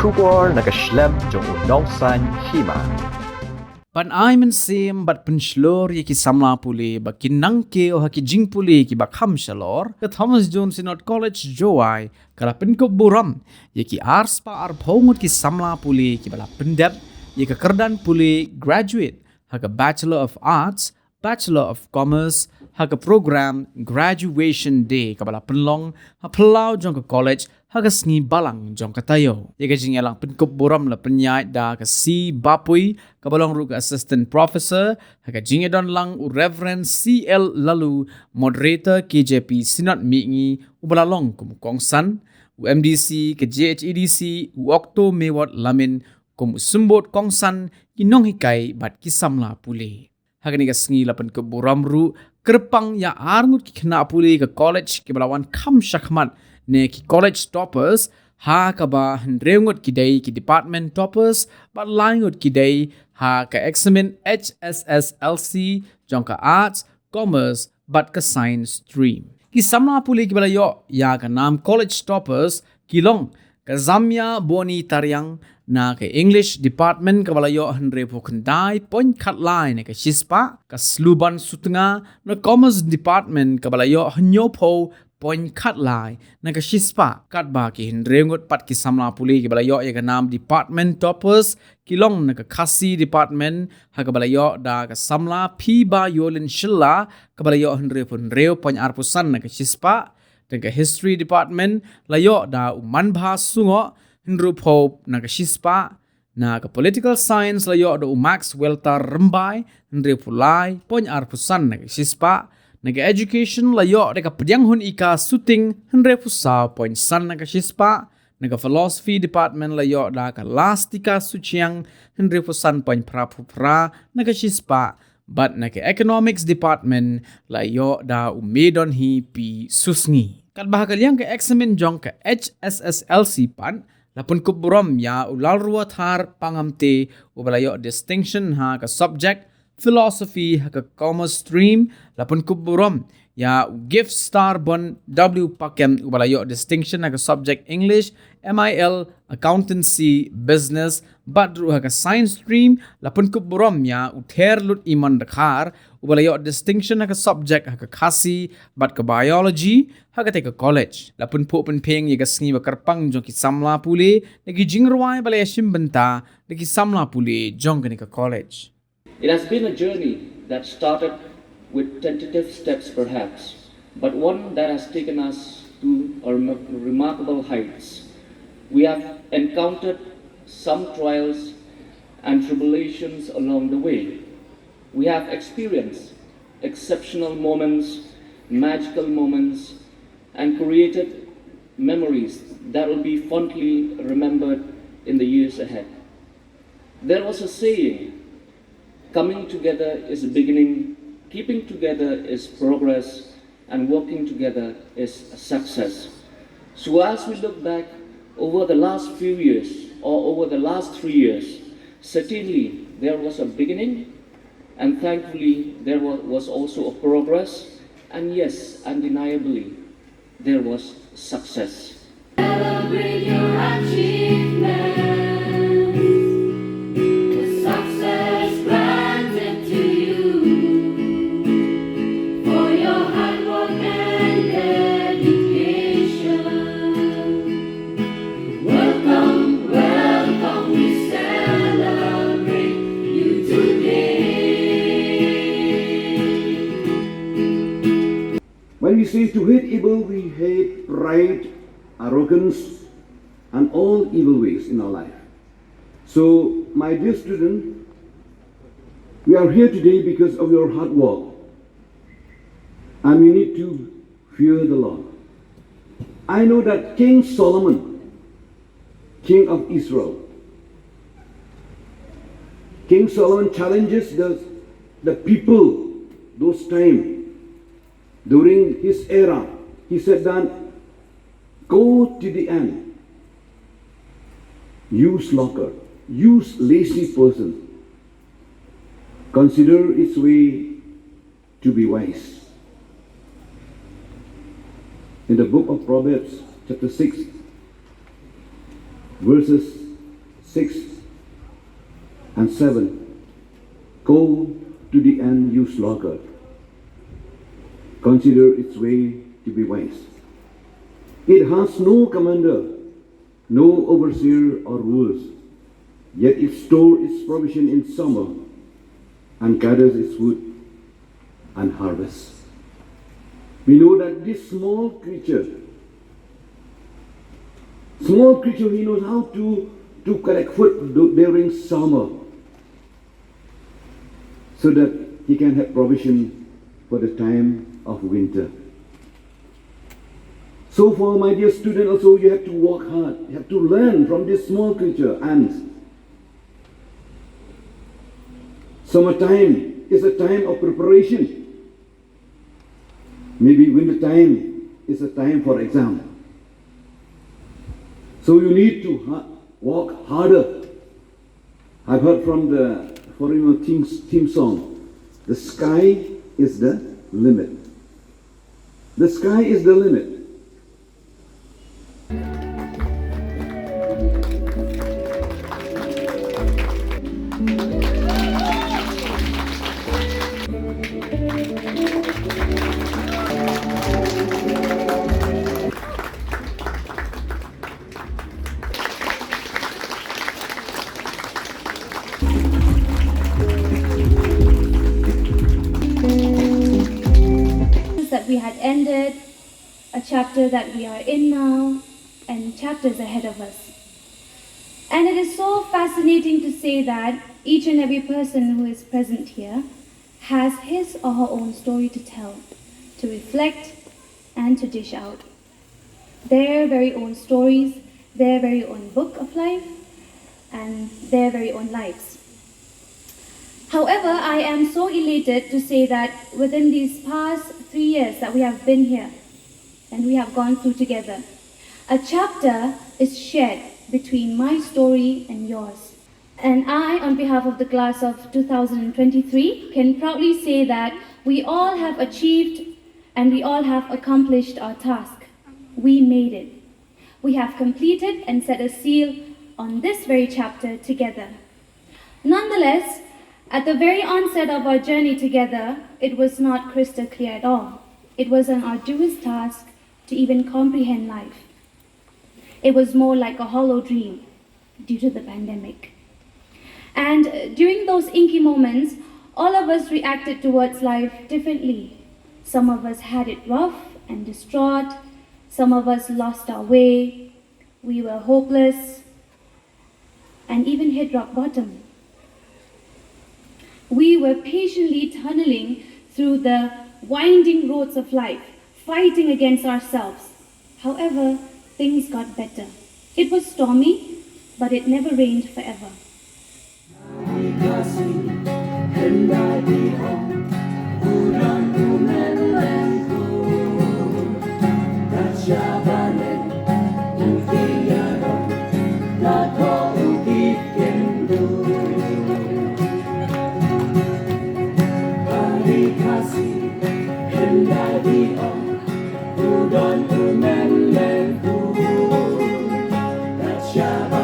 Schubor nakaslem jong unongsan Hima. Pan ai men sim bat penshlor ye ki samla pule ba kinangke o haki Jingpule ki ba kham shalor ke Thomas Jones Synod College Jowai kala Pynkup Burom ye ki ars pa ar phongot ki samla pule ki bala Pyndep ye ka kerdan pule graduate haka Bachelor of Arts, Bachelor of Commerce haka program graduation day kabala penlong ha pelau jong ka college haka sngi balang jong ka tayo ye ka jing elang Pynkup Burom la penyai da ka si bapui kabalong ru ka assistant professor haka jing edon lang u reverend CL lalu moderator KJP Synod mingi u balalong kum kongsan u MDC ke JHEDC u okto mewat lamin kum sumbot kongsan kinong hikai bat kisamla pule haka ni ka sngi la Pynkup Burom ru kerpang ya arngut ki Khynnah pule ke college ke balawan kam Shakhmat ne ki college toppers ha ka ba reungut ki dai ki department toppers ba laingut ki dai ha ka examen HSSLC jong ka arts commerce bat ka science stream ki samla pule ki balayo ya ka nam college toppers kilong ka zamya boni taryang na ke English department ka balayo henre pokendai point cut line ke shispa ka sluban sutenga na commerce department ka balayo hanyopo point cut line na ka shispa kat ba ki henre ngot pat ki samla puli ki balayo ya ka nam department toppers kilong na ka kasi department ha ka balayo da ka samla pi ba yolin shilla ka balayo henre point arpusan na ka shispa dan ka history department layo da umanbha sungo Hinru Pope na ka shispa na ka political science layo do Max Welter Rembai Hinru Pulai pon arpusan na ka shispa na ka education layo de ka pedianghun ika suting Hinru Pusa pon san na ka shispa na ka philosophy department layo da ka lastika suchiang Hinru Pusan pon prapupra na ka shispa but na ka economics department layo da umedon hi pi susngi kat bahakal yang ka examen jong ka HSSLC pan la Pynkup Burom ya ulal ruat har pangamte ubalayo distinction ha ka subject philosophy ha ka commerce stream la Pynkup Burom ya gift star bon W pakem ubalayo distinction ha ka subject English MIL accountancy business badru ha ka science stream la Pynkup Burom ya uther lut iman dakhar ubalayo distinction ha ka subject ha ka khasi bat ka biology ha ka te ka college la punpo punpeng ye ka sngi ba karpang jong ki samla pule nagi jingrwai bale shim benta nagi samla pule jong ka college. It has been a journey that started with tentative steps perhaps, but one that has taken us to remarkable heights. We have encountered some trials and tribulations along the way. We have experienced exceptional moments, magical moments, and created memories that will be fondly remembered in the years ahead. There was a saying, coming together is a beginning, keeping together is progress, and working together is a success. So as we look back over the last few years, or over the last 3 years, certainly there was a beginning, and thankfully there was also a progress, and yes, undeniably, there was success. Celebrate your achievements, the success granted to you for your hard work and dedication. Welcome, welcome, we celebrate you today. When we say to hate evil, we hate pride, arrogance, and all evil ways in our life. So, my dear student, we are here today because of your hard work, and we need to fear the Lord. I know that King Solomon, King of Israel, King Solomon challenges the people those times. During his era, he said that, go to the end. Use slocker, use lazy person. Consider its way to be wise. In the book of Proverbs, chapter 6, verses 6, and 7, go to the end you slaughter. Consider its way to be wise. It has no commander, no overseer or rulers, yet it stores its provision in summer and gathers its wood and harvests. We know that this small creature, he knows how to collect food during summer so that he can have provision for the time of winter. So for my dear student also, you have to work hard. You have to learn from this small creature, ants. Summertime is a time of preparation. Maybe winter time is a time for exam. So you need to work harder. I've heard from the foreigner theme song, the sky is the limit. The sky is the limit. That we had ended, a chapter that we are in now, and chapters ahead of us. And it is so fascinating to say that each and every person who is present here has his or her own story to tell, to reflect, and to dish out. Their very own stories, their very own book of life, and their very own lives. However, I am so elated to say that within these past 3 years that we have been here and we have gone through together, a chapter is shared between my story and yours. And I, on behalf of the class of 2023, can proudly say that we all have achieved and we all have accomplished our task. We made it. We have completed and set a seal on this very chapter together. Nonetheless, at the very onset of our journey together, it was not crystal clear at all. It was an arduous task to even comprehend life. It was more like a hollow dream due to the pandemic. And during those inky moments, all of us reacted towards life differently. Some of us had it rough and distraught. Some of us lost our way. We were hopeless and even hit rock bottom. We were patiently tunneling through the winding roads of life, fighting against ourselves. However, things got better. It was stormy, but it never rained forever. Udon umen lenku, dat Shabbat.